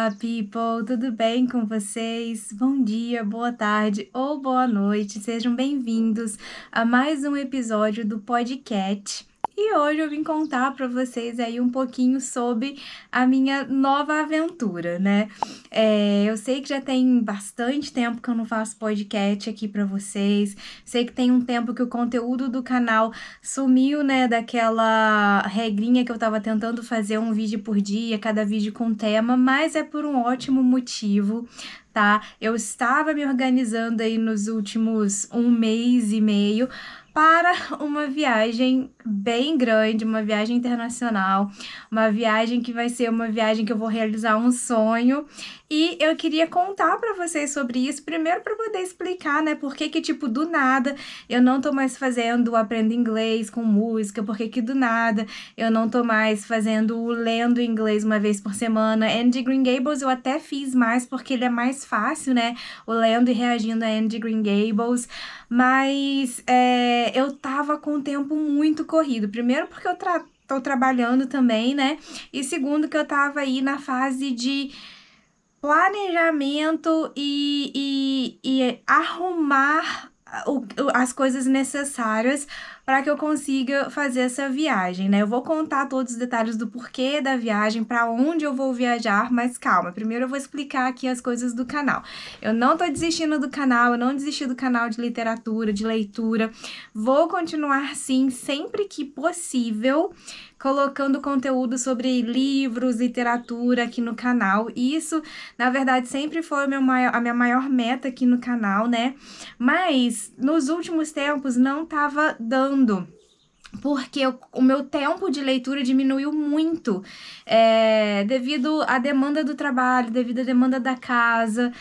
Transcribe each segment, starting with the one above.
Olá, people! Tudo bem com vocês? Bom dia, boa tarde ou boa noite. Sejam bem-vindos a mais um episódio do podcast. E hoje eu vim contar para vocês aí um pouquinho sobre a minha nova aventura, né? Eu sei que já tem bastante tempo que eu não faço podcast aqui para vocês. Sei que tem um tempo que o conteúdo do canal sumiu, né, daquela regrinha que eu tava tentando fazer um vídeo por dia, cada vídeo com tema, mas é por um ótimo motivo, tá? Eu estava me organizando aí nos últimos um mês e meio para uma viagem bem grande, uma viagem internacional, uma viagem que vai ser uma viagem que eu vou realizar um sonho. E eu queria contar para vocês sobre isso, primeiro para poder explicar, né, por que tipo, do nada eu não tô mais fazendo Aprenda Inglês com música, por que do nada eu não tô mais fazendo o Lendo Inglês uma vez por semana. Andy Green Gables eu até fiz mais porque ele é mais fácil, né, o lendo e reagindo a Andy Green Gables, mas eu tava com o tempo muito corrido, primeiro porque eu tô trabalhando também, né, e segundo que eu tava aí na fase de planejamento e arrumar as coisas necessárias para que eu consiga fazer essa viagem, né? Eu vou contar todos os detalhes do porquê da viagem, para onde eu vou viajar, mas calma, primeiro eu vou explicar aqui as coisas do canal. Eu não tô desistindo do canal, eu não desisti do canal de literatura, de leitura. Vou continuar sim, sempre que possível, colocando conteúdo sobre livros, literatura aqui no canal. E isso, na verdade, sempre foi a minha maior meta aqui no canal, né? Mas nos últimos tempos não tava dando, porque o meu tempo de leitura diminuiu muito, devido à demanda do trabalho, devido à demanda da casa,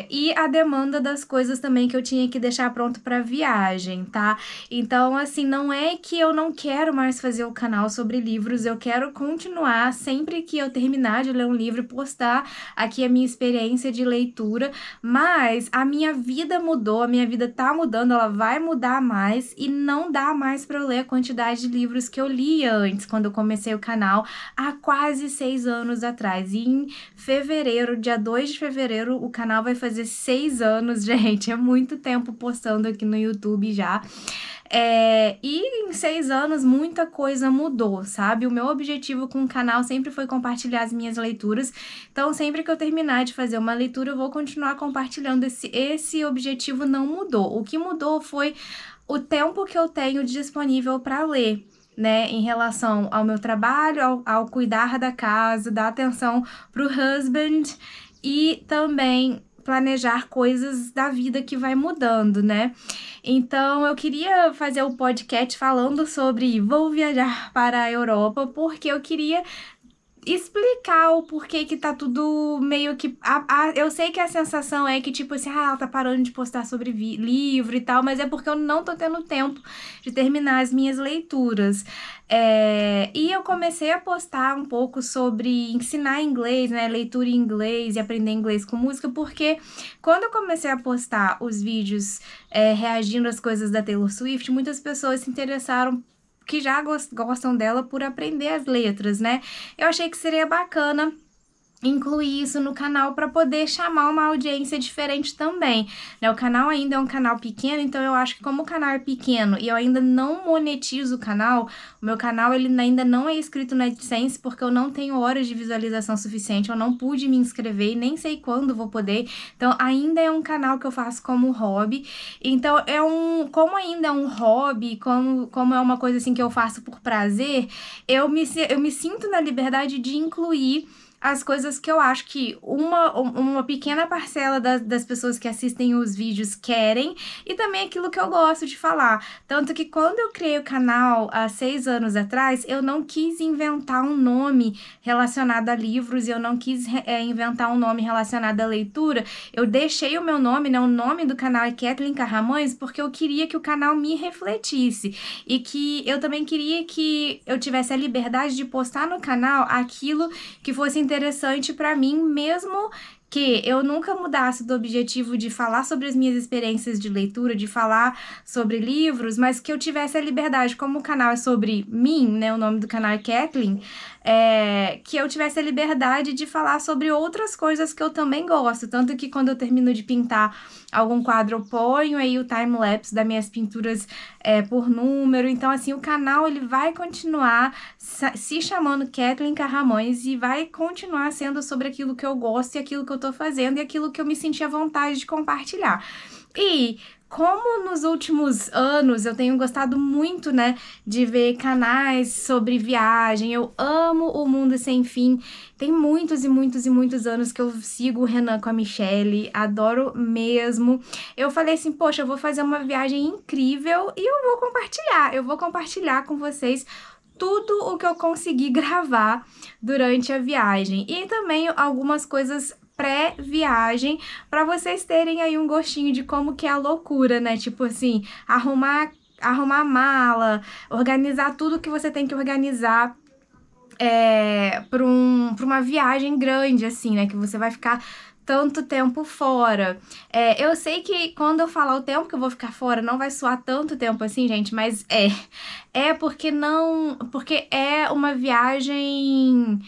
e a demanda das coisas também que eu tinha que deixar pronto para viagem, tá? Então, assim, não é que eu não quero mais fazer o canal sobre livros, eu quero continuar sempre que eu terminar de ler um livro, postar aqui a minha experiência de leitura, mas a minha vida mudou, a minha vida tá mudando, ela vai mudar mais e não dá mais para eu ler a quantidade de livros que eu lia antes, quando eu comecei o canal há quase 6 anos atrás. E em fevereiro, dia 2 de fevereiro, o canal vai fazer 6 anos, gente. É muito tempo postando aqui no YouTube já. E em 6 anos muita coisa mudou, sabe? O meu objetivo com o canal sempre foi compartilhar as minhas leituras. Então, sempre que eu terminar de fazer uma leitura, eu vou continuar compartilhando. Esse objetivo não mudou. O que mudou foi o tempo que eu tenho disponível para ler, né, em relação ao meu trabalho, ao cuidar da casa, dar atenção pro husband e também planejar coisas da vida que vai mudando, né? Então, eu queria fazer o podcast falando sobre vou viajar para a Europa, porque eu queria explicar o porquê que tá tudo meio que... eu sei que a sensação é que, tipo assim, ela tá parando de postar sobre livro e tal, mas é porque eu não tô tendo tempo de terminar as minhas leituras. E eu comecei a postar um pouco sobre ensinar inglês, né, leitura em inglês e aprender inglês com música, porque quando eu comecei a postar os vídeos reagindo às coisas da Taylor Swift, muitas pessoas se interessaram que já gostam dela por aprender as letras, né? Eu achei que seria bacana incluir isso no canal para poder chamar uma audiência diferente também, né? O canal ainda é um canal pequeno, então eu acho que como o canal é pequeno e eu ainda não monetizo o canal, o meu canal ele ainda não é inscrito na AdSense porque eu não tenho horas de visualização suficiente, eu não pude me inscrever e nem sei quando vou poder, então ainda é um canal que eu faço como hobby, então como ainda é um hobby, como é uma coisa assim que eu faço por prazer, eu me sinto na liberdade de incluir as coisas que eu acho que uma pequena parcela das pessoas que assistem os vídeos querem e também aquilo que eu gosto de falar. Tanto que quando eu criei o canal há 6 anos atrás, eu não quis inventar um nome relacionado a livros, eu não quis inventar um nome relacionado à leitura. Eu deixei o meu nome, né? O nome do canal é Kathleen Carramões, porque eu queria que o canal me refletisse e que eu também queria que eu tivesse a liberdade de postar no canal aquilo que fosse interessante para mim, mesmo que eu nunca mudasse do objetivo de falar sobre as minhas experiências de leitura, de falar sobre livros, mas que eu tivesse a liberdade, como o canal é sobre mim, né? O nome do canal é Kathleen, que eu tivesse a liberdade de falar sobre outras coisas que eu também gosto. Tanto que quando eu termino de pintar algum quadro, eu ponho aí o time-lapse das minhas pinturas por número. Então, assim, o canal ele vai continuar se chamando Kathleen Carramões e vai continuar sendo sobre aquilo que eu gosto e aquilo que eu tô fazendo e aquilo que eu me senti à vontade de compartilhar. E como nos últimos anos eu tenho gostado muito, né, de ver canais sobre viagem, eu amo o Mundo Sem Fim. Tem muitos e muitos e muitos anos que eu sigo o Renan com a Michelle, adoro mesmo. Eu falei assim, poxa, eu vou fazer uma viagem incrível e eu vou compartilhar com vocês tudo o que eu consegui gravar durante a viagem e também algumas coisas pré-viagem para vocês terem aí um gostinho de como que é a loucura, né? Tipo assim, arrumar mala, organizar tudo que você tem que organizar para uma viagem grande, assim, né? Que você vai ficar tanto tempo fora. Eu sei que quando eu falar o tempo que eu vou ficar fora, não vai soar tanto tempo assim, gente, mas porque não. Porque é uma viagem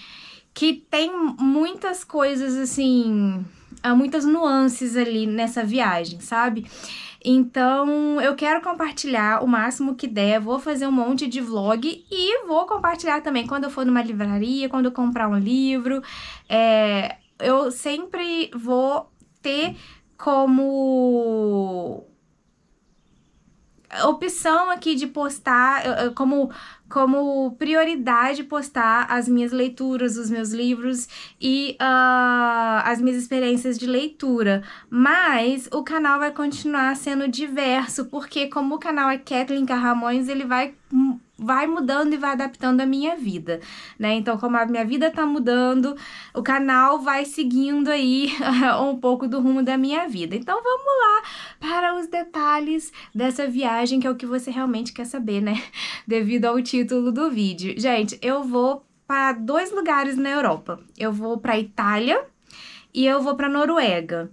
que tem muitas coisas, assim. Há muitas nuances ali nessa viagem, sabe? Então, eu quero compartilhar o máximo que der, vou fazer um monte de vlog e vou compartilhar também quando eu for numa livraria, quando eu comprar um livro. Eu sempre vou ter como opção aqui de postar, como prioridade postar as minhas leituras, os meus livros e as minhas experiências de leitura. Mas o canal vai continuar sendo diverso, porque como o canal é Kathleen Carramões, ele vai mudando e vai adaptando a minha vida, né? Então, como a minha vida tá mudando, o canal vai seguindo aí um pouco do rumo da minha vida. Então, vamos lá para os detalhes dessa viagem, que é o que você realmente quer saber, né? Devido ao título do vídeo. Gente, eu vou para 2 lugares na Europa. Eu vou para Itália e eu vou para Noruega.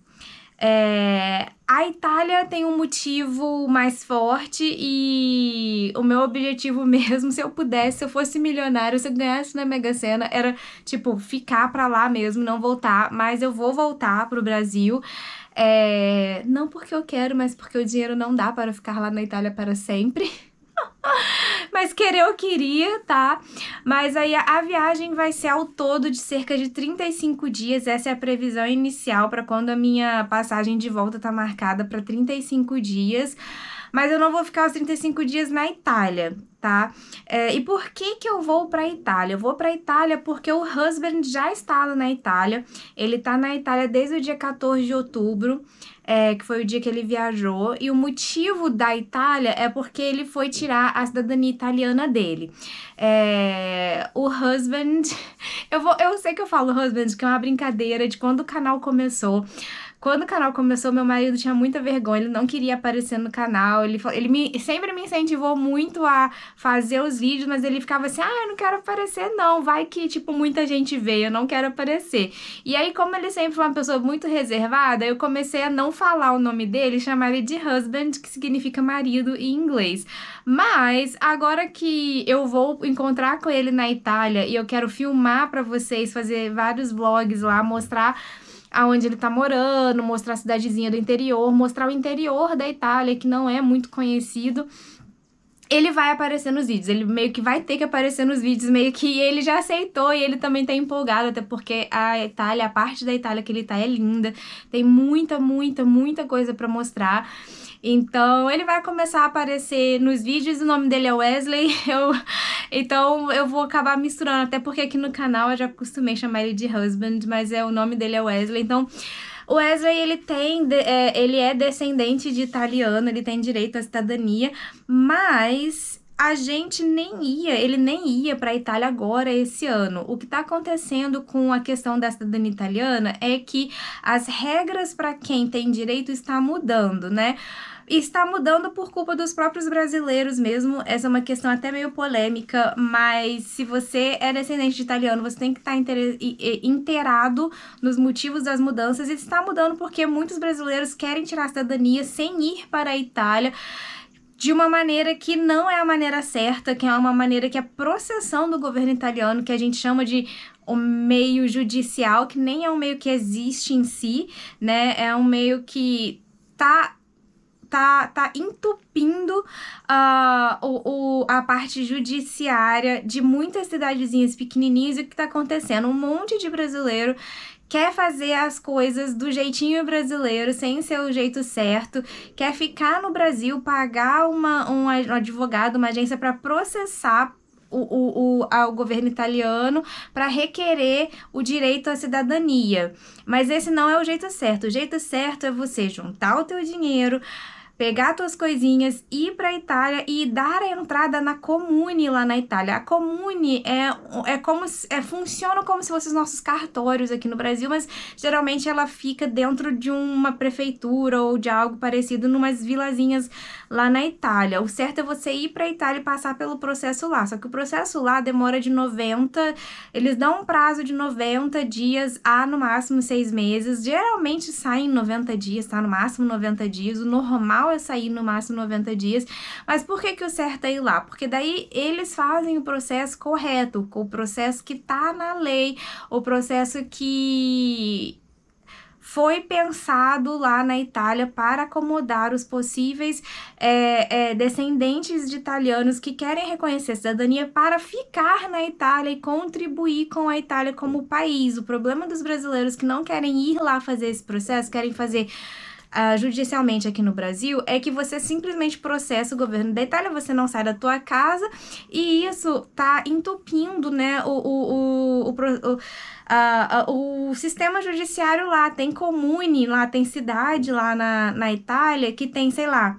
A Itália tem um motivo mais forte e o meu objetivo mesmo, se eu pudesse, se eu fosse milionário, se eu ganhasse na Mega Sena, era, tipo, ficar pra lá mesmo, não voltar, mas eu vou voltar pro Brasil. Não porque eu quero, mas porque o dinheiro não dá para ficar lá na Itália para sempre. Mas querer eu queria, tá? Mas aí a viagem vai ser ao todo de cerca de 35 dias. Essa é a previsão inicial para quando a minha passagem de volta tá marcada para 35 dias. Mas eu não vou ficar os 35 dias na Itália, tá? E por que eu vou pra Itália? Eu vou pra Itália porque o husband já está lá na Itália. Ele tá na Itália desde o dia 14 de outubro. Que foi o dia que ele viajou, e o motivo da Itália é porque ele foi tirar a cidadania italiana dele. O husband, eu sei que eu falo husband, que é uma brincadeira de quando o canal começou. Quando o canal começou, meu marido tinha muita vergonha, ele não queria aparecer no canal, ele sempre me incentivou muito a fazer os vídeos, mas ele ficava assim, eu não quero aparecer não, vai que, tipo, muita gente vê, eu não quero aparecer. E aí, como ele sempre foi uma pessoa muito reservada, eu comecei a não falar o nome dele, chamar ele de husband, que significa marido em inglês. Mas, agora que eu vou encontrar com ele na Itália e eu quero filmar pra vocês, fazer vários vlogs lá, mostrar aonde ele tá morando, mostrar a cidadezinha do interior, mostrar o interior da Itália, que não é muito conhecido. Ele vai aparecer nos vídeos, ele meio que vai ter que aparecer nos vídeos, meio que ele já aceitou e ele também tá empolgado, até porque a Itália, a parte da Itália que ele tá é linda, tem muita, muita, muita coisa pra mostrar. Então, ele vai começar a aparecer nos vídeos, o nome dele é Wesley, então eu vou acabar misturando, até porque aqui no canal eu já acostumei chamar ele de husband, mas o nome dele é Wesley, então... O Wesley, ele é descendente de italiano, ele tem direito à cidadania, mas ele nem ia para a Itália agora esse ano. O que está acontecendo com a questão da cidadania italiana é que as regras para quem tem direito está mudando, né? E está mudando por culpa dos próprios brasileiros mesmo. Essa é uma questão até meio polêmica, mas se você é descendente de italiano, você tem que estar inteirado nos motivos das mudanças. E está mudando porque muitos brasileiros querem tirar a cidadania sem ir para a Itália, de uma maneira que não é a maneira certa, que é uma maneira que é processão do governo italiano, que a gente chama de o meio judicial, que nem é um meio que existe em si, né? É um meio que tá entupindo a parte judiciária de muitas cidadezinhas pequenininhas. E o que tá acontecendo? Um monte de brasileiro quer fazer as coisas do jeitinho brasileiro, sem ser o jeito certo, quer ficar no Brasil, pagar um advogado, uma agência para processar ao governo italiano para requerer o direito à cidadania. Mas esse não é o jeito certo. O jeito certo é você juntar o teu dinheiro, pegar tuas coisinhas, ir para a Itália e dar a entrada na Comune lá na Itália. A Comune funciona como se fossem os nossos cartórios aqui no Brasil, mas geralmente ela fica dentro de uma prefeitura ou de algo parecido, numas vilazinhas lá na Itália. O certo é você ir para a Itália e passar pelo processo lá. Só que o processo lá demora eles dão um prazo de 90 dias a no máximo 6 meses. Geralmente sai em 90 dias, tá? No máximo 90 dias. O normal é sair no máximo 90 dias. Mas por que o certo é ir lá? Porque daí eles fazem o processo correto, o processo que tá na lei, o processo que foi pensado lá na Itália para acomodar os possíveis descendentes de italianos que querem reconhecer a cidadania para ficar na Itália e contribuir com a Itália como país. O problema dos brasileiros que não querem ir lá fazer esse processo, querem fazer judicialmente aqui no Brasil, é que você simplesmente processa o governo da Itália, você não sai da tua casa, e isso tá entupindo, né, o sistema judiciário lá. Tem comune lá, tem cidade lá na Itália que tem, sei lá,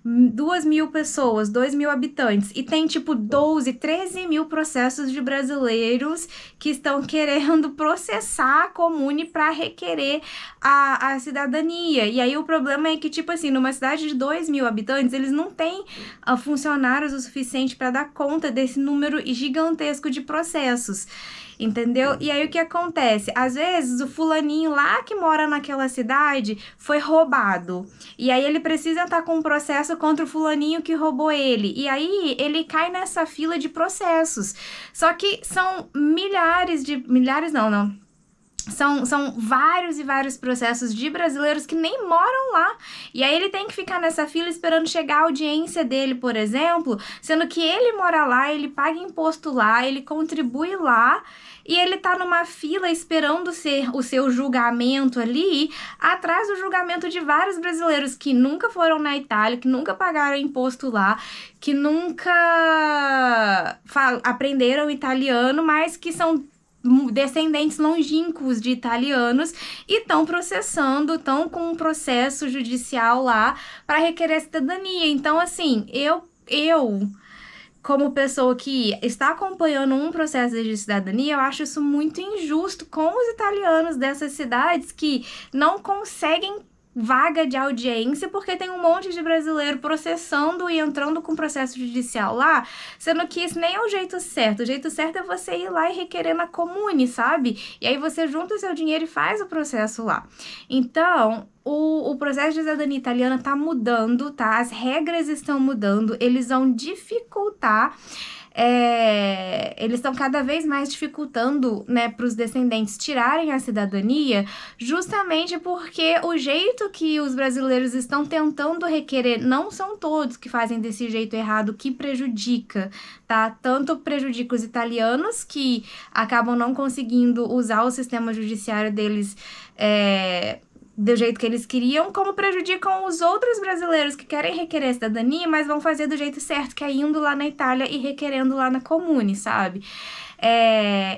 2.000 pessoas, 2.000 habitantes, e tem tipo 12, 13 mil processos de brasileiros que estão querendo processar a comune para requerer a cidadania. E aí o problema é que, tipo assim, numa cidade de 2.000 habitantes, eles não têm funcionários o suficiente para dar conta desse número gigantesco de processos. Entendeu? E aí o que acontece? Às vezes o fulaninho lá que mora naquela cidade foi roubado. E aí ele precisa estar com um processo contra o fulaninho que roubou ele. E aí ele cai nessa fila de processos. Só que são milhares não. São vários e vários processos de brasileiros que nem moram lá. E aí ele tem que ficar nessa fila esperando chegar a audiência dele, por exemplo, sendo que ele mora lá, ele paga imposto lá, ele contribui lá, e ele tá numa fila esperando ser o seu julgamento ali, atrás do julgamento de vários brasileiros que nunca foram na Itália, que nunca pagaram imposto lá, que nunca aprenderam italiano, mas que são descendentes longínquos de italianos e estão processando, estão com um processo judicial lá para requerer cidadania. Então, assim, eu como pessoa que está acompanhando um processo de cidadania, eu acho isso muito injusto com os italianos dessas cidades que não conseguem vaga de audiência porque tem um monte de brasileiro processando e entrando com processo judicial lá, sendo que isso nem é o jeito certo. O jeito certo é você ir lá e requerer na comune, sabe? E aí você junta o seu dinheiro e faz o processo lá. Então, o processo de cidadania italiana tá mudando, tá? As regras estão mudando, eles vão dificultar, eles estão cada vez mais dificultando, né, para os descendentes tirarem a cidadania, justamente porque o jeito que os brasileiros estão tentando requerer, não são todos que fazem desse jeito errado, que prejudica, tá? Tanto prejudica os italianos, que acabam não conseguindo usar o sistema judiciário deles do jeito que eles queriam, como prejudicam os outros brasileiros que querem requerer cidadania, mas vão fazer do jeito certo, que é indo lá na Itália e requerendo lá na comune, sabe?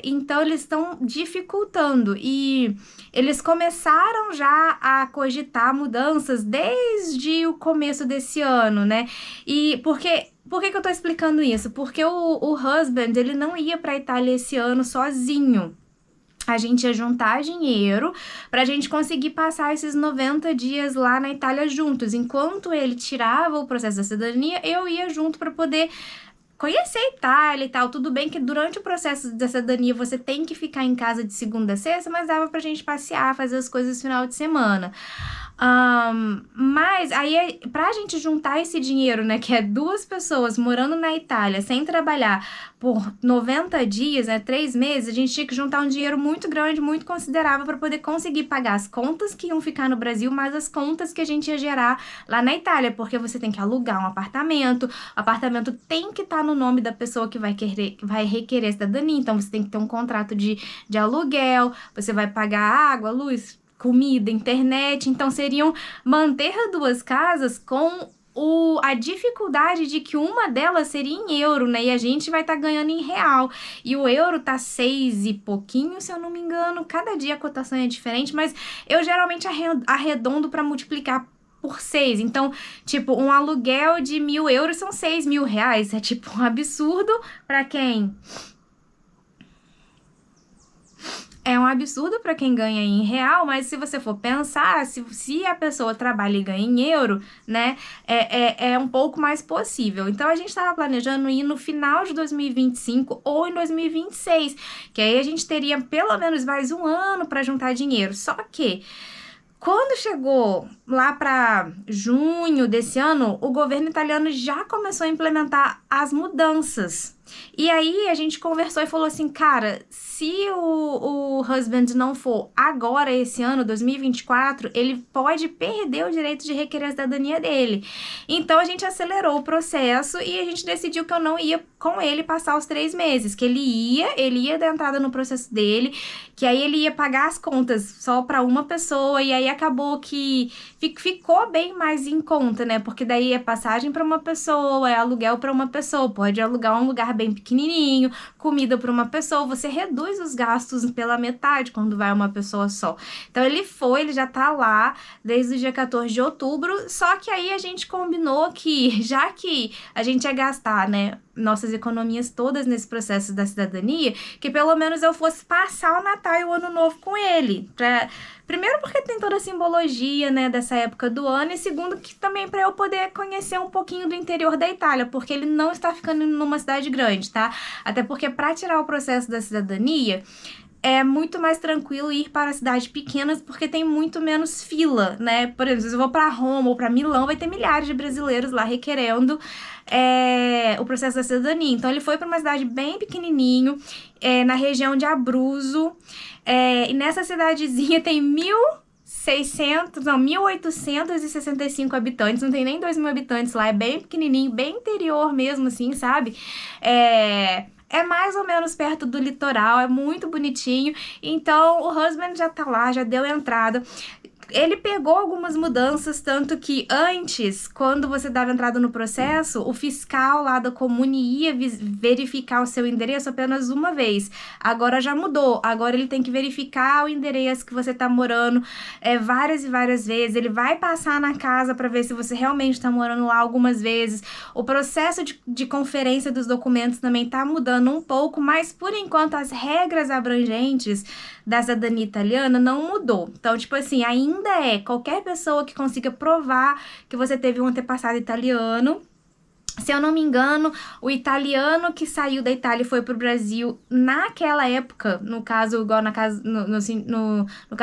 Então, eles estão dificultando, e eles começaram já a cogitar mudanças desde o começo desse ano, né? E por que que eu tô explicando isso? Porque o husband, ele não ia pra Itália esse ano sozinho. a gente ia juntar dinheiro pra gente conseguir passar esses 90 dias lá na Itália juntos. Enquanto ele tirava o processo da cidadania, eu ia junto pra poder conhecer a Itália e tal. Tudo bem que durante o processo da cidadania você tem que ficar em casa de segunda a sexta, mas dava pra gente passear, fazer as coisas no final de semana. Mas aí, pra gente juntar esse dinheiro, né, que é 2 pessoas morando na Itália, sem trabalhar por 90 dias, né, 3 meses, a gente tinha que juntar um dinheiro muito grande, muito considerável para poder conseguir pagar as contas que iam ficar no Brasil, mais as contas que a gente ia gerar lá na Itália, porque você tem que alugar um apartamento, o apartamento tem que estar no nome da pessoa que vai requerer cidadania, então você tem que ter um contrato de aluguel, você vai pagar água, luz, comida, internet, então seriam manter 2 casas com a dificuldade de que uma delas seria em euro, né? E a gente vai estar ganhando em real. E o euro tá 6 e pouquinho, se eu não me engano. Cada dia a cotação é diferente, mas eu geralmente arredondo para multiplicar por 6. Então, tipo, um aluguel de 1.000 euros são 6.000 reais. É tipo um absurdo para quem... É um absurdo para quem ganha em real, mas se você for pensar, se a pessoa trabalha e ganha em euro, né, é um pouco mais possível. Então, a gente estava planejando ir no final de 2025 ou em 2026, que aí a gente teria pelo menos mais um ano para juntar dinheiro. Só que, quando chegou lá para junho desse ano, o governo italiano já começou a implementar as mudanças. E aí a gente conversou e falou assim, cara, se o husband não for agora esse ano, 2024, ele pode perder o direito de requerer a cidadania dele. Então a gente acelerou o processo e a gente decidiu que eu não ia com ele passar os 3 meses, que ele ia dar entrada no processo dele, que aí ele ia pagar as contas só para uma pessoa, e aí acabou que ficou bem mais em conta, né? Porque daí é passagem para uma pessoa, é aluguel para uma pessoa, pode alugar um lugar bem pequenininho, comida para uma pessoa, você reduz os gastos pela metade quando vai uma pessoa só. Então ele já tá lá desde o dia 14 de outubro, só que aí a gente combinou que, já que a gente ia gastar, né, nossas economias todas nesse processo da cidadania, que pelo menos eu fosse passar o Natal e o Ano Novo com ele. Primeiro porque tem toda a simbologia, né, dessa época do ano, e segundo que também para eu poder conhecer um pouquinho do interior da Itália, porque ele não está ficando numa cidade grande, tá? Até porque para tirar o processo da cidadania, é muito mais tranquilo ir para cidades pequenas porque tem muito menos fila, né? Por exemplo, se eu vou para Roma ou para Milão, vai ter milhares de brasileiros lá requerendo o processo da cidadania. Então, ele foi para uma cidade bem pequenininho, na região de Abruzzo, e nessa cidadezinha tem 1.865 habitantes, não tem nem 2.000 habitantes lá, é bem pequenininho, bem interior mesmo, assim, sabe? É mais ou menos perto do litoral, é muito bonitinho. Então, o husband já tá lá, já deu entrada. Ele pegou algumas mudanças, tanto que antes, quando você dava entrada no processo, o fiscal lá da comune ia verificar o seu endereço apenas uma vez. Agora já mudou. Agora ele tem que verificar o endereço que você tá morando várias e várias vezes. Ele vai passar na casa para ver se você realmente está morando lá algumas vezes. O processo de conferência dos documentos também tá mudando um pouco, mas por enquanto as regras abrangentes da cidadania italiana não mudou. Então, tipo assim, ainda qualquer pessoa que consiga provar que você teve um antepassado italiano. Se eu não me engano, o italiano que saiu da Itália e foi pro Brasil naquela época, no caso, igual no caso do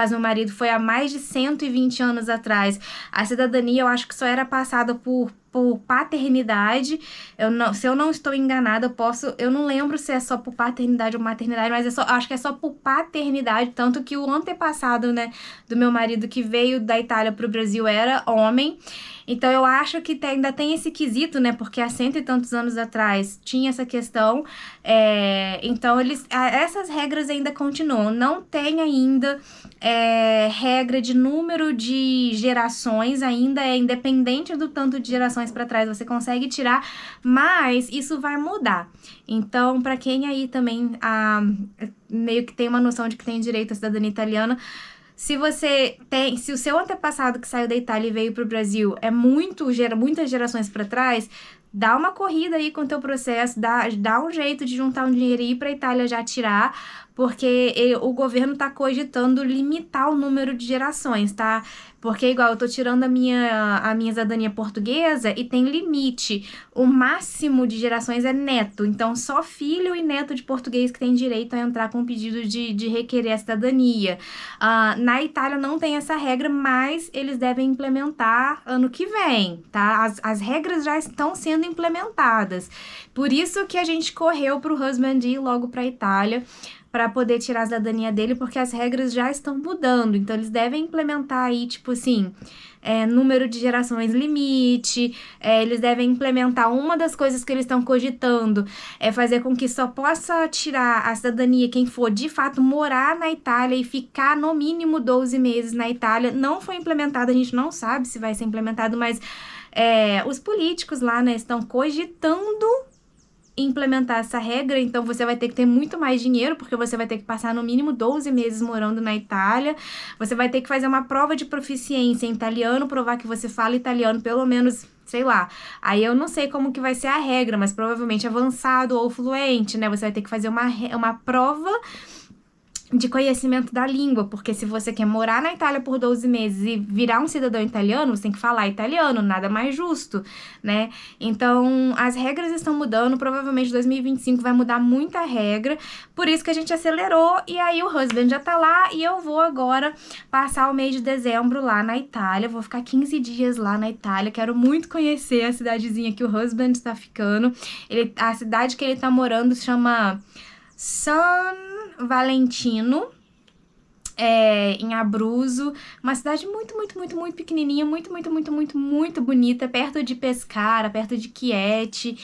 meu marido, foi há mais de 120 anos atrás. A cidadania, eu acho que só era passada por paternidade. Se eu não estou enganada, eu não lembro se é só por paternidade ou maternidade, mas acho que é só por paternidade, tanto que o antepassado, né, do meu marido que veio da Itália pro Brasil era homem. Então, eu acho que ainda tem esse quesito, né? Porque há 100 e tantos anos atrás tinha essa questão. Então, essas regras ainda continuam. Não tem ainda regra de número de gerações, ainda é independente do tanto de gerações para trás, você consegue tirar, mas isso vai mudar. Então, para quem aí também meio que tem uma noção de que tem direito à cidadania italiana, se o seu antepassado que saiu da Itália e veio pro Brasil muitas gerações para trás, dá uma corrida aí com o teu processo, dá um jeito de juntar um dinheiro e ir pra Itália já tirar, porque o governo está cogitando limitar o número de gerações, tá? Porque, igual, eu tô tirando a minha cidadania portuguesa e tem limite. O máximo de gerações é neto. Então, só filho e neto de português que tem direito a entrar com pedido de requerer a cidadania. Na Itália não tem essa regra, mas eles devem implementar ano que vem, tá? As regras já estão sendo implementadas. Por isso que a gente correu pro husband ir logo pra Itália, para poder tirar a cidadania dele, porque as regras já estão mudando. Então, eles devem implementar aí, tipo assim, número de gerações limite, eles devem implementar uma das coisas que eles estão cogitando, é fazer com que só possa tirar a cidadania quem for, de fato, morar na Itália e ficar no mínimo 12 meses na Itália. Não foi implementado, a gente não sabe se vai ser implementado, mas os políticos lá, né, estão cogitando implementar essa regra, então você vai ter que ter muito mais dinheiro, porque você vai ter que passar no mínimo 12 meses morando na Itália, você vai ter que fazer uma prova de proficiência em italiano, provar que você fala italiano pelo menos, sei lá, aí eu não sei como que vai ser a regra, mas provavelmente avançado ou fluente, né, você vai ter que fazer uma prova de conhecimento da língua, porque se você quer morar na Itália por 12 meses e virar um cidadão italiano, você tem que falar italiano, nada mais justo, né? Então, as regras estão mudando, provavelmente 2025 vai mudar muita regra, por isso que a gente acelerou, e aí o husband já tá lá, e eu vou agora passar o mês de dezembro lá na Itália, vou ficar 15 dias lá na Itália, quero muito conhecer a cidadezinha que o husband está ficando, a cidade que ele tá morando se chama San Valentino, em Abruzzo, uma cidade muito, muito, muito, muito pequenininha, muito, muito, muito, muito, muito bonita, perto de Pescara, perto de Chieti,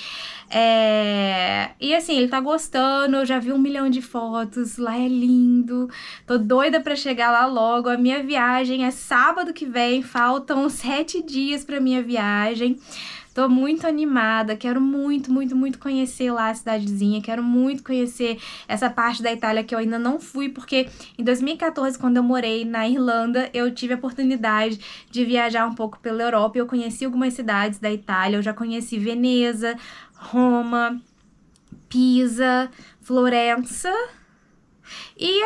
e assim, ele tá gostando, eu já vi 1 milhão de fotos, lá é lindo, tô doida pra chegar lá logo, a minha viagem é sábado que vem, faltam 7 dias pra minha viagem. Tô muito animada, quero muito, muito, muito conhecer lá a cidadezinha, quero muito conhecer essa parte da Itália que eu ainda não fui, porque em 2014, quando eu morei na Irlanda, eu tive a oportunidade de viajar um pouco pela Europa e eu conheci algumas cidades da Itália, eu já conheci Veneza, Roma, Pisa, Florença e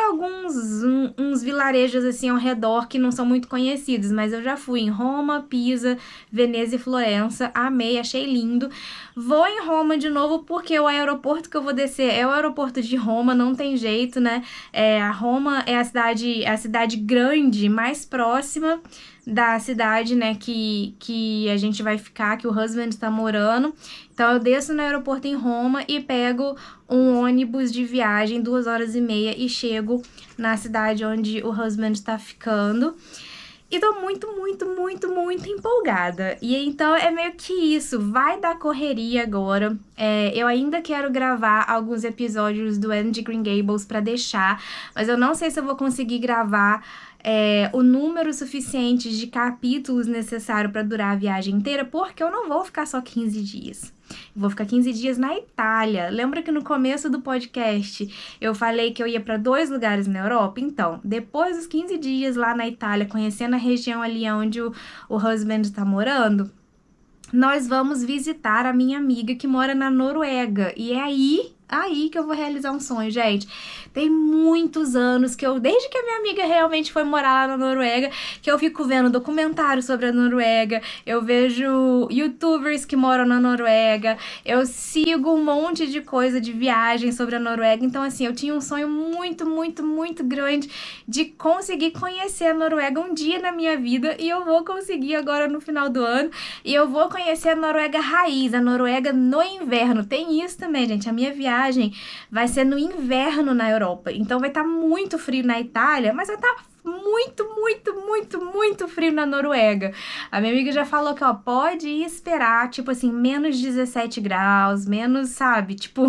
uns vilarejos assim ao redor que não são muito conhecidos, mas eu já fui em Roma, Pisa, Veneza e Florença, amei, achei lindo. Vou em Roma de novo porque o aeroporto que eu vou descer é o aeroporto de Roma, não tem jeito, né? A Roma é a cidade grande mais próxima da cidade, né, que a gente vai ficar, que o husband está morando. Então, eu desço no aeroporto em Roma e pego um ônibus de viagem, 2 horas e meia, e chego na cidade onde o husband está ficando. E tô muito, muito, muito, muito empolgada. E então é meio que isso, vai dar correria agora. Eu ainda quero gravar alguns episódios do Anne de Green Gables pra deixar, mas eu não sei se eu vou conseguir gravar o número suficiente de capítulos necessário pra durar a viagem inteira, porque eu não vou ficar só 15 dias. Vou ficar 15 dias na Itália. Lembra que no começo do podcast eu falei que eu ia para 2 lugares na Europa? Então, depois dos 15 dias lá na Itália, conhecendo a região ali onde o husband está morando, nós vamos visitar a minha amiga que mora na Noruega. E é aí que eu vou realizar um sonho, gente. Tem muitos anos desde que a minha amiga realmente foi morar lá na Noruega, que eu fico vendo documentários sobre a Noruega, eu vejo youtubers que moram na Noruega, eu sigo um monte de coisa de viagem sobre a Noruega, então assim, eu tinha um sonho muito, muito, muito grande de conseguir conhecer a Noruega um dia na minha vida, e eu vou conseguir agora no final do ano, e eu vou conhecer a Noruega raiz, a Noruega no inverno. Tem isso também, gente, a minha viagem vai ser no inverno na Europa, então vai estar muito frio na Itália, mas vai estar muito, muito, muito, muito frio na Noruega. A minha amiga já falou que, ó, pode esperar, tipo assim, menos 17 graus, menos, sabe, tipo,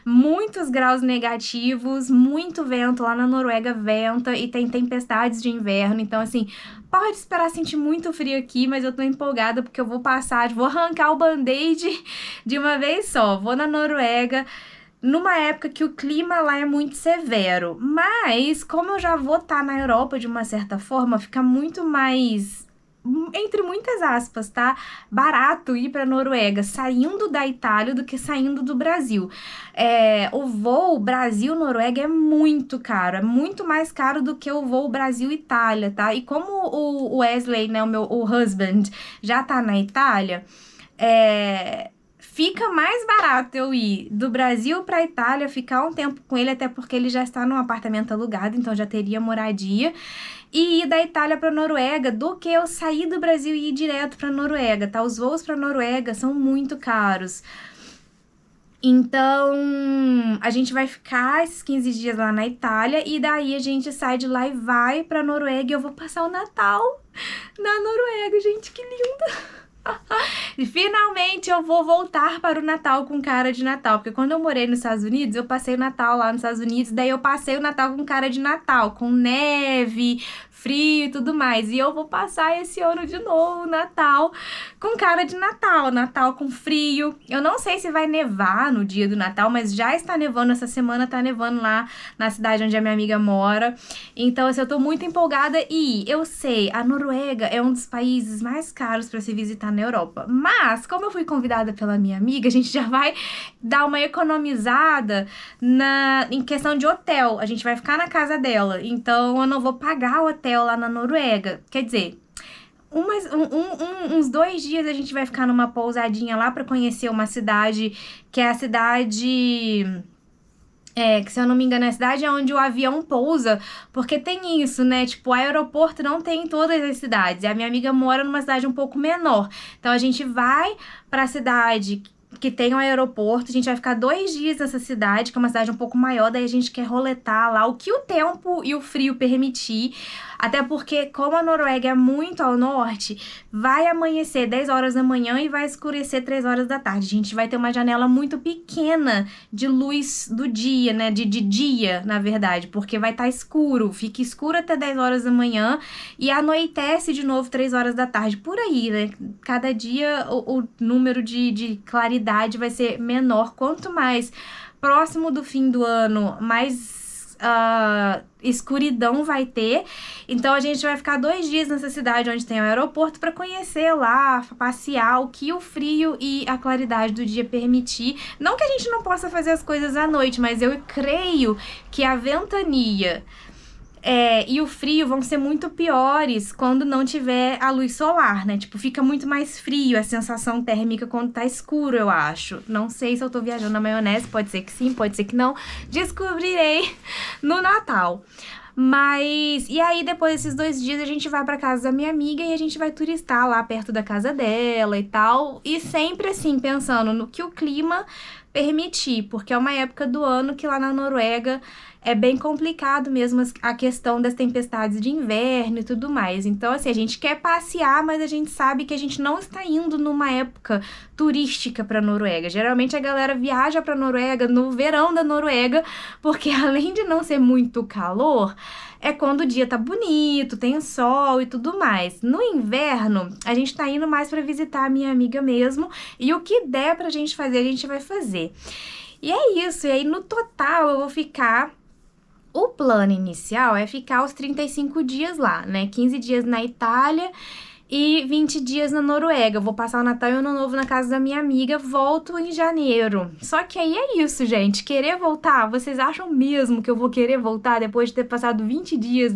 muitos graus negativos, muito vento, lá na Noruega venta e tem tempestades de inverno, então assim, pode esperar sentir muito frio aqui, mas eu tô empolgada porque eu vou arrancar o band-aid de uma vez só, vou na Noruega, numa época que o clima lá é muito severo, mas como eu já vou estar na Europa de uma certa forma, fica muito mais entre muitas aspas, tá? Barato ir pra Noruega saindo da Itália do que saindo do Brasil. O voo Brasil-Noruega é muito caro, é muito mais caro do que o voo Brasil-Itália, tá? E como o Wesley, né, o husband, já tá na Itália, fica mais barato eu ir do Brasil para Itália, ficar um tempo com ele, até porque ele já está num apartamento alugado, então já teria moradia, e ir da Itália para Noruega do que eu sair do Brasil e ir direto para Noruega, tá? Os voos para Noruega são muito caros. Então, a gente vai ficar esses 15 dias lá na Itália e daí a gente sai de lá e vai pra Noruega e eu vou passar o Natal na Noruega, gente, que lindo! E finalmente eu vou voltar para o Natal com cara de Natal, porque quando eu morei nos Estados Unidos, eu passei o Natal lá nos Estados Unidos, daí eu passei o Natal com cara de Natal, com neve, frio e tudo mais. E eu vou passar esse ano de novo o Natal com cara de Natal, Natal com frio. Eu não sei se vai nevar no dia do Natal, mas já está nevando essa semana, tá nevando lá na cidade onde a minha amiga mora. Então, assim, eu tô muito empolgada e eu sei, a Noruega é um dos países mais caros para se visitar na Europa. Mas, como eu fui convidada pela minha amiga, a gente já vai dar uma economizada em questão de hotel. A gente vai ficar na casa dela. Então, eu não vou pagar o hotel lá na Noruega. Quer dizer, uns 2 dias a gente vai ficar numa pousadinha lá pra conhecer uma cidade, que é a cidade... que se eu não me engano é a cidade onde o avião pousa, porque tem isso, né, tipo, o aeroporto não tem em todas as cidades, e a minha amiga mora numa cidade um pouco menor, então a gente vai pra cidade que tem um aeroporto, a gente vai ficar 2 dias nessa cidade, que é uma cidade um pouco maior, daí a gente quer roletar lá o que o tempo e o frio permitir, até porque como a Noruega é muito ao norte, vai amanhecer 10 horas da manhã e vai escurecer 3 horas da tarde, a gente vai ter uma janela muito pequena de luz do dia, né, de dia, na verdade, porque vai estar escuro, fica escuro até 10 horas da manhã e anoitece de novo 3 horas da tarde, por aí, né, cada dia o número de claridade vai ser menor. Quanto mais próximo do fim do ano, mais escuridão vai ter. Então a gente vai ficar 2 dias nessa cidade onde tem o aeroporto para conhecer lá, passear, o que o frio e a claridade do dia permitir. Não que a gente não possa fazer as coisas à noite, mas eu creio que a ventania e o frio vão ser muito piores quando não tiver a luz solar, né? Tipo, fica muito mais frio a sensação térmica quando tá escuro, eu acho. Não sei se eu tô viajando na maionese, pode ser que sim, pode ser que não. Descobrirei no Natal. Mas, e aí depois desses 2 dias a gente vai pra casa da minha amiga e a gente vai turistar lá perto da casa dela e tal. E sempre assim, pensando no que o clima permitir, porque é uma época do ano que lá na Noruega é bem complicado mesmo a questão das tempestades de inverno e tudo mais. Então, assim, a gente quer passear, mas a gente sabe que a gente não está indo numa época turística para Noruega. Geralmente a galera viaja para Noruega no verão da Noruega, porque além de não ser muito calor, é quando o dia tá bonito, tem sol e tudo mais. No inverno, a gente tá indo mais para visitar a minha amiga mesmo, e o que der pra gente fazer, a gente vai fazer. E é isso, e aí no total eu vou ficar... O plano inicial é ficar os 35 dias lá, né? 15 dias na Itália e 20 dias na Noruega. Eu vou passar o Natal e o Ano Novo na casa da minha amiga, volto em janeiro. Só que aí é isso, gente. Querer voltar, vocês acham mesmo que eu vou querer voltar depois de ter passado 20 dias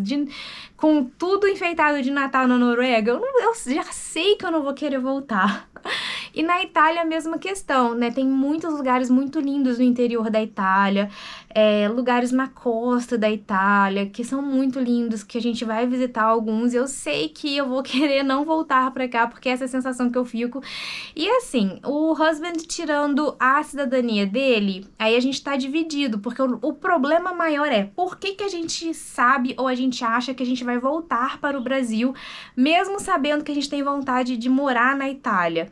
com tudo enfeitado de Natal na Noruega? Eu já sei que eu não vou querer voltar. E na Itália a mesma questão, né? Tem muitos lugares muito lindos no interior da Itália, lugares na costa da Itália, que são muito lindos, que a gente vai visitar alguns. Eu sei que eu vou querer não voltar pra cá, porque essa é a sensação que eu fico. E assim, o husband tirando a cidadania dele, aí a gente tá dividido, porque o problema maior é por que a gente sabe ou a gente acha que a gente vai voltar para o Brasil, mesmo sabendo que a gente tem vontade de morar na Itália.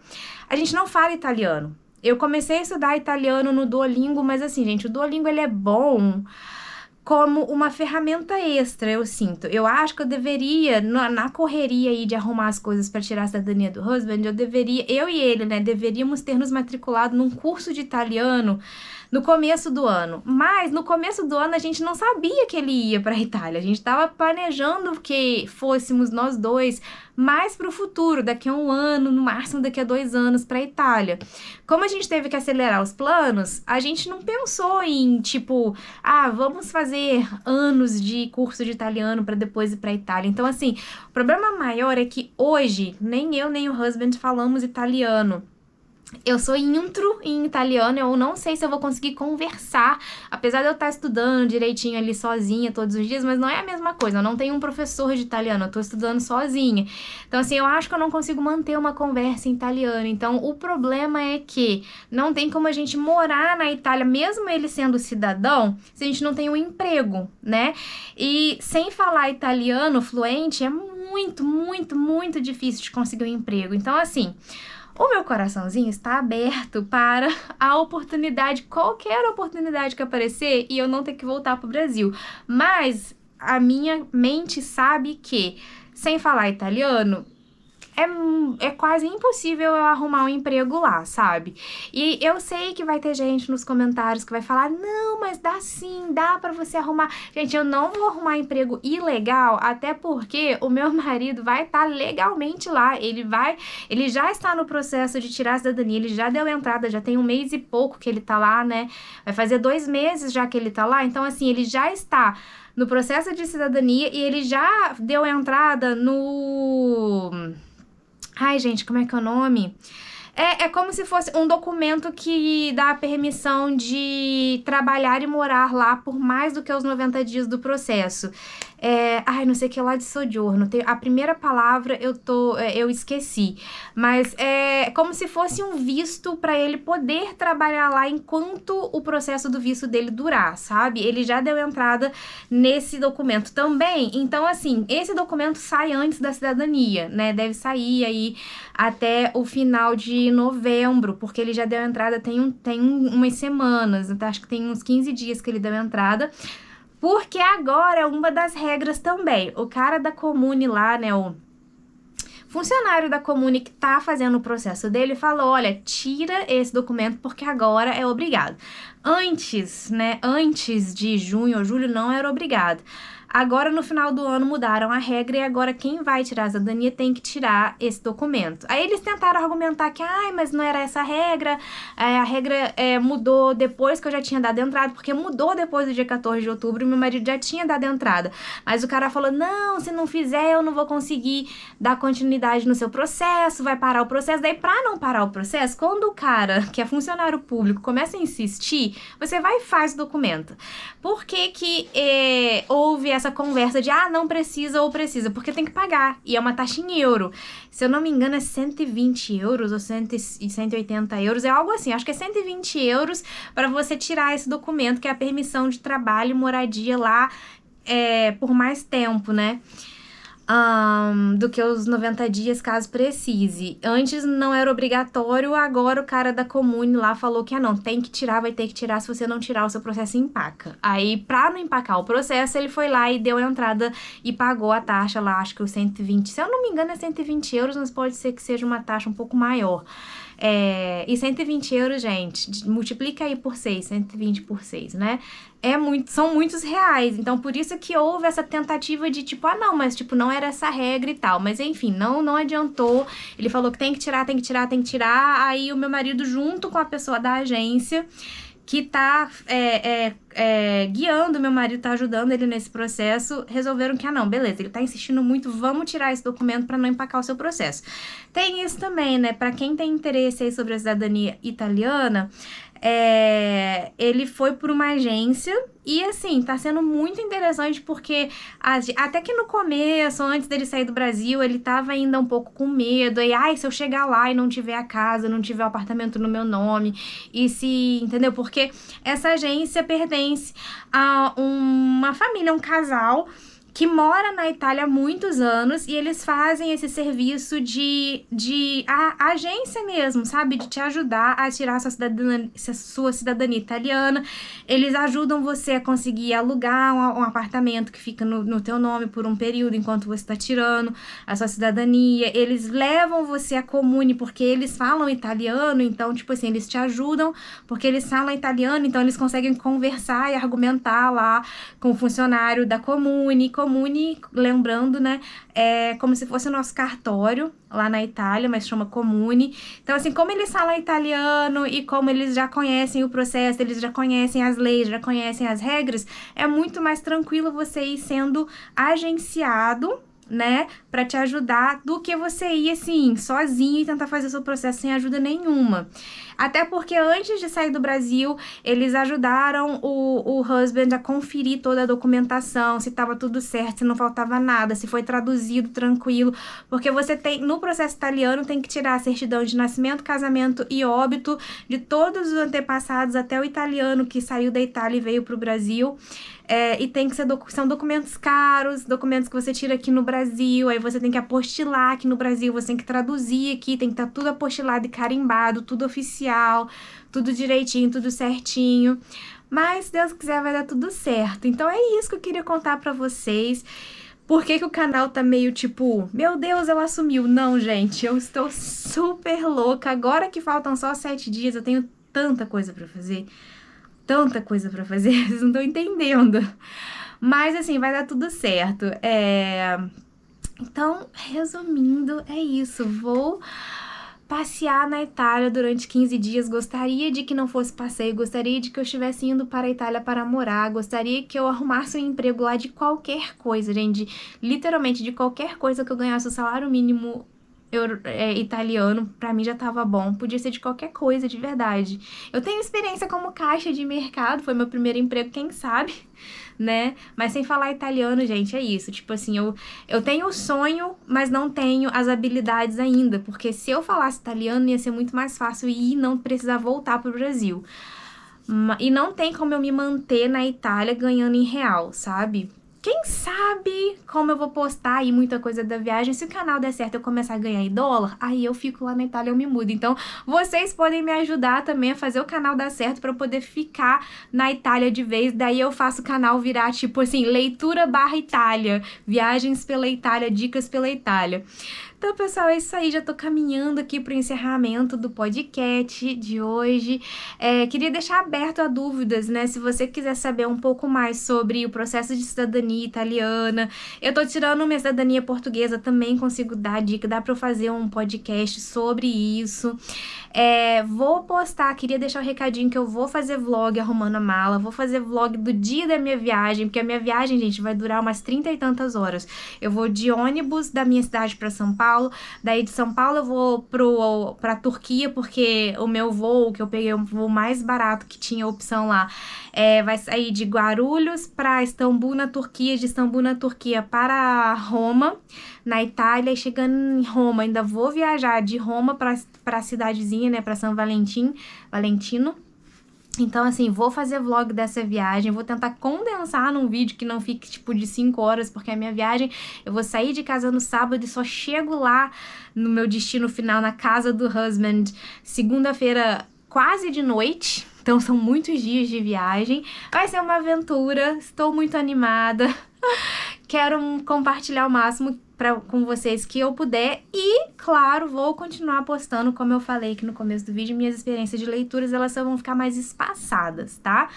A gente não fala italiano. Eu comecei a estudar italiano no Duolingo, mas assim, gente, o Duolingo ele é bom como uma ferramenta extra, eu sinto. Eu acho que eu deveria, na correria aí de arrumar as coisas para tirar a cidadania do husband, eu e ele, né, deveríamos ter nos matriculado num curso de italiano no começo do ano. Mas no começo do ano a gente não sabia que ele ia para a Itália. A gente estava planejando que fôssemos nós dois mais para o futuro, daqui a 1 ano, no máximo daqui a 2 anos para a Itália. Como a gente teve que acelerar os planos, a gente não pensou em, tipo, vamos fazer anos de curso de italiano para depois ir para a Itália. Então, assim, o problema maior é que hoje, nem eu nem o husband falamos italiano. Eu sou intro em italiano, eu não sei se eu vou conseguir conversar, apesar de eu estar estudando direitinho ali sozinha todos os dias, mas não é a mesma coisa, eu não tenho um professor de italiano, eu tô estudando sozinha. Então, assim, eu acho que eu não consigo manter uma conversa em italiano. Então, o problema é que não tem como a gente morar na Itália, mesmo ele sendo cidadão, se a gente não tem um emprego, né? E sem falar italiano fluente, é muito, muito, muito difícil de conseguir um emprego. Então, assim, o meu coraçãozinho está aberto para a oportunidade, qualquer oportunidade que aparecer e eu não ter que voltar para o Brasil. Mas a minha mente sabe que, sem falar italiano, é quase impossível eu arrumar um emprego lá, sabe? E eu sei que vai ter gente nos comentários que vai falar, não, mas dá sim, dá pra você arrumar. Gente, eu não vou arrumar emprego ilegal, até porque o meu marido vai estar legalmente lá, ele já está no processo de tirar a cidadania, ele já deu entrada, já tem 1 mês e pouco que ele tá lá, né? Vai fazer 2 meses já que ele tá lá, então assim, ele já está no processo de cidadania e ele já deu entrada no... Ai, gente, como é que é o nome? É como se fosse um documento que dá a permissão de trabalhar e morar lá por mais do que os 90 dias do processo. Não sei o que lá de soggiorno. A primeira palavra eu esqueci. Mas é como se fosse um visto para ele poder trabalhar lá enquanto o processo do visto dele durar, sabe? Ele já deu entrada nesse documento também. Então, assim, esse documento sai antes da cidadania, né? Deve sair aí até o final de novembro, porque ele já deu entrada tem umas semanas. Então, acho que tem uns 15 dias que ele deu entrada. Porque agora é uma das regras também. O cara da comune lá, né, o funcionário da comune que tá fazendo o processo dele falou, olha, tira esse documento porque agora é obrigado. Antes de junho ou julho não era obrigado. Agora, no final do ano, mudaram a regra e agora quem vai tirar a cidadania tem que tirar esse documento. Aí eles tentaram argumentar que, mas não era essa a regra mudou depois que eu já tinha dado entrada, porque mudou depois do dia 14 de outubro e meu marido já tinha dado entrada. Mas o cara falou, não, se não fizer eu não vou conseguir dar continuidade no seu processo, vai parar o processo. Daí, pra não parar o processo, quando o cara, que é funcionário público, começa a insistir, você vai e faz o documento. Por que que houve essa conversa de, não precisa ou precisa? Porque tem que pagar, e é uma taxa em euro. Se eu não me engano, é 120 euros ou 180 euros, é algo assim, acho que é 120 euros para você tirar esse documento, que é a permissão de trabalho e moradia lá por mais tempo, né? Do que os 90 dias, caso precise. Antes não era obrigatório, agora o cara da comune lá falou que não, tem que tirar, vai ter que tirar, se você não tirar o seu processo empaca. Aí, pra não empacar o processo, ele foi lá e deu entrada e pagou a taxa lá, acho que os 120, se eu não me engano é 120 euros, mas pode ser que seja uma taxa um pouco maior. E 120 euros, gente, multiplica aí por 6, 120 por 6, né? São muitos reais, então por isso que houve essa tentativa de tipo, não, mas tipo, não era essa regra e tal, mas enfim, não adiantou, ele falou que tem que tirar, aí o meu marido junto com a pessoa da agência que tá guiando, meu marido tá ajudando ele nesse processo, resolveram que, não, beleza, ele tá insistindo muito, vamos tirar esse documento pra não empacar o seu processo. Tem isso também, né, pra quem tem interesse aí sobre a cidadania italiana, ele foi por uma agência e, assim, tá sendo muito interessante porque até que no começo, antes dele sair do Brasil, ele tava ainda um pouco com medo. E, se eu chegar lá e não tiver a casa, não tiver o apartamento no meu nome, entendeu? Porque essa agência pertence a uma família, um casal que mora na Itália há muitos anos e eles fazem esse serviço de agência mesmo, sabe? De te ajudar a tirar sua cidadania italiana. Eles ajudam você a conseguir alugar um apartamento que fica no teu nome por um período enquanto você está tirando a sua cidadania. Eles levam você à comune porque eles falam italiano, então, tipo assim, eles te ajudam porque eles falam italiano, então eles conseguem conversar e argumentar lá com o funcionário da comune, Comune, lembrando, né, é como se fosse o nosso cartório lá na Itália, mas chama Comune. Então, assim, como eles falam italiano e como eles já conhecem o processo, eles já conhecem as leis, já conhecem as regras, é muito mais tranquilo você ir sendo agenciado, né, pra te ajudar do que você ir, assim, sozinho e tentar fazer o seu processo sem ajuda nenhuma. Até porque antes de sair do Brasil, eles ajudaram o husband a conferir toda a documentação, se estava tudo certo, se não faltava nada, se foi traduzido tranquilo, porque você tem, no processo italiano, tem que tirar a certidão de nascimento, casamento e óbito de todos os antepassados, até o italiano que saiu da Itália e veio para o Brasil. E tem que ser são documentos caros, documentos que você tira aqui no Brasil, aí você tem que apostilar aqui no Brasil, você tem que traduzir aqui, tem que estar tudo apostilado e carimbado, tudo oficial, tudo direitinho, tudo certinho. Mas, se Deus quiser, vai dar tudo certo. Então, é isso que eu queria contar pra vocês. Por que o canal tá meio tipo, meu Deus, ela sumiu? Não, gente, eu estou super louca. Agora que faltam só 7 dias, eu tenho tanta coisa pra fazer. Tanta coisa pra fazer, vocês não estão entendendo. Mas, assim, vai dar tudo certo. Então, resumindo, é isso. Vou passear na Itália durante 15 dias. Gostaria de que não fosse passeio, gostaria de que eu estivesse indo para a Itália para morar, gostaria que eu arrumasse um emprego lá de qualquer coisa, gente. Literalmente, de qualquer coisa que eu ganhasse o salário mínimo italiano, pra mim já tava bom. Podia ser de qualquer coisa, de verdade. Eu tenho experiência como caixa de mercado, foi meu primeiro emprego, quem sabe, né? Mas sem falar italiano, gente, é isso. Tipo assim, eu tenho o sonho, mas não tenho as habilidades ainda, porque se eu falasse italiano ia ser muito mais fácil e não precisar voltar pro Brasil. E não tem como eu me manter na Itália ganhando em real, sabe? Quem sabe como eu vou postar aí muita coisa da viagem, se o canal der certo eu começar a ganhar em dólar, aí eu fico lá na Itália, eu me mudo. Então, vocês podem me ajudar também a fazer o canal dar certo pra eu poder ficar na Itália de vez. Daí eu faço o canal virar, tipo assim, leitura / Itália, viagens pela Itália, dicas pela Itália. Então, pessoal, é isso aí. Já tô caminhando aqui pro encerramento do podcast de hoje. Queria deixar aberto a dúvidas, né? Se você quiser saber um pouco mais sobre o processo de cidadania italiana. Eu tô tirando minha cidadania portuguesa, também consigo dar dica. Dá pra eu fazer um podcast sobre isso. Vou postar, queria deixar o recadinho que eu vou fazer vlog arrumando a mala. Vou fazer vlog do dia da minha viagem, porque a minha viagem, gente, vai durar umas 30 e tantas horas. Eu vou de ônibus da minha cidade pra São Paulo. Daí de São Paulo eu vou pra Turquia, porque o meu voo, que eu peguei o voo mais barato que tinha opção lá, vai sair de Guarulhos pra Istambul, na Turquia, de Istambul, na Turquia, para Roma, na Itália, e chegando em Roma, ainda vou viajar de Roma pra cidadezinha, né, pra São Valentino. Então, assim, vou fazer vlog dessa viagem, vou tentar condensar num vídeo que não fique, tipo, de 5 horas, porque a minha viagem, eu vou sair de casa no sábado e só chego lá no meu destino final, na casa do husband, segunda-feira, quase de noite. Então, são muitos dias de viagem. Vai ser uma aventura, estou muito animada. Quero compartilhar o máximo com vocês que eu puder e, claro, vou continuar postando, como eu falei aqui no começo do vídeo, minhas experiências de leituras, elas só vão ficar mais espaçadas, tá?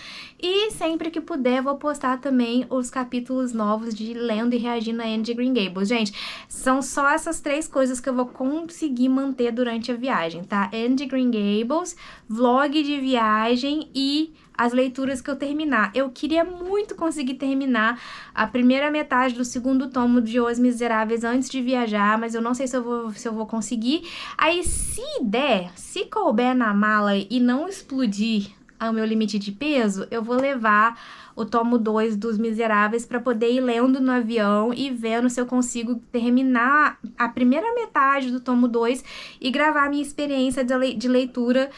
E sempre que puder, vou postar também os capítulos novos de Lendo e Reagindo a Anne de Green Gables. Gente, são só essas 3 coisas que eu vou conseguir manter durante a viagem, tá? Anne de Green Gables, vlog de viagem e as leituras que eu terminar. Eu queria muito conseguir terminar a primeira metade do 2º tomo de Os Miseráveis antes de viajar, mas eu não sei se eu vou conseguir. Aí, se couber na mala e não explodir o meu limite de peso, eu vou levar o tomo 2 dos Miseráveis para poder ir lendo no avião e vendo se eu consigo terminar a primeira metade do tomo 2 e gravar minha experiência de leitura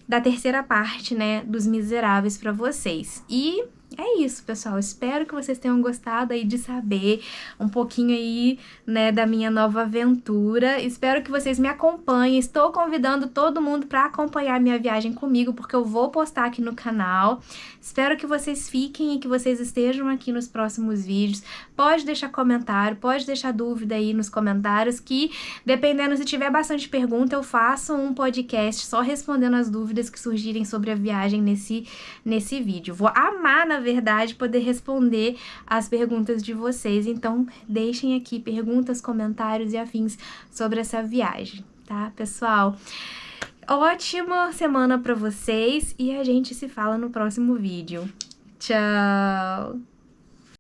da 3ª parte, né, dos Miseráveis pra vocês. E é isso, pessoal. Espero que vocês tenham gostado aí de saber um pouquinho aí, né, da minha nova aventura. Espero que vocês me acompanhem. Estou convidando todo mundo para acompanhar minha viagem comigo, porque eu vou postar aqui no canal. Espero que vocês fiquem e que vocês estejam aqui nos próximos vídeos. Pode deixar comentário, pode deixar dúvida aí nos comentários, que dependendo, se tiver bastante pergunta, eu faço um podcast só respondendo as dúvidas que surgirem sobre a viagem nesse vídeo. Vou amar, na verdade, poder responder as perguntas de vocês. Então, deixem aqui perguntas, comentários e afins sobre essa viagem, tá, pessoal? Ótima semana para vocês e a gente se fala no próximo vídeo. Tchau!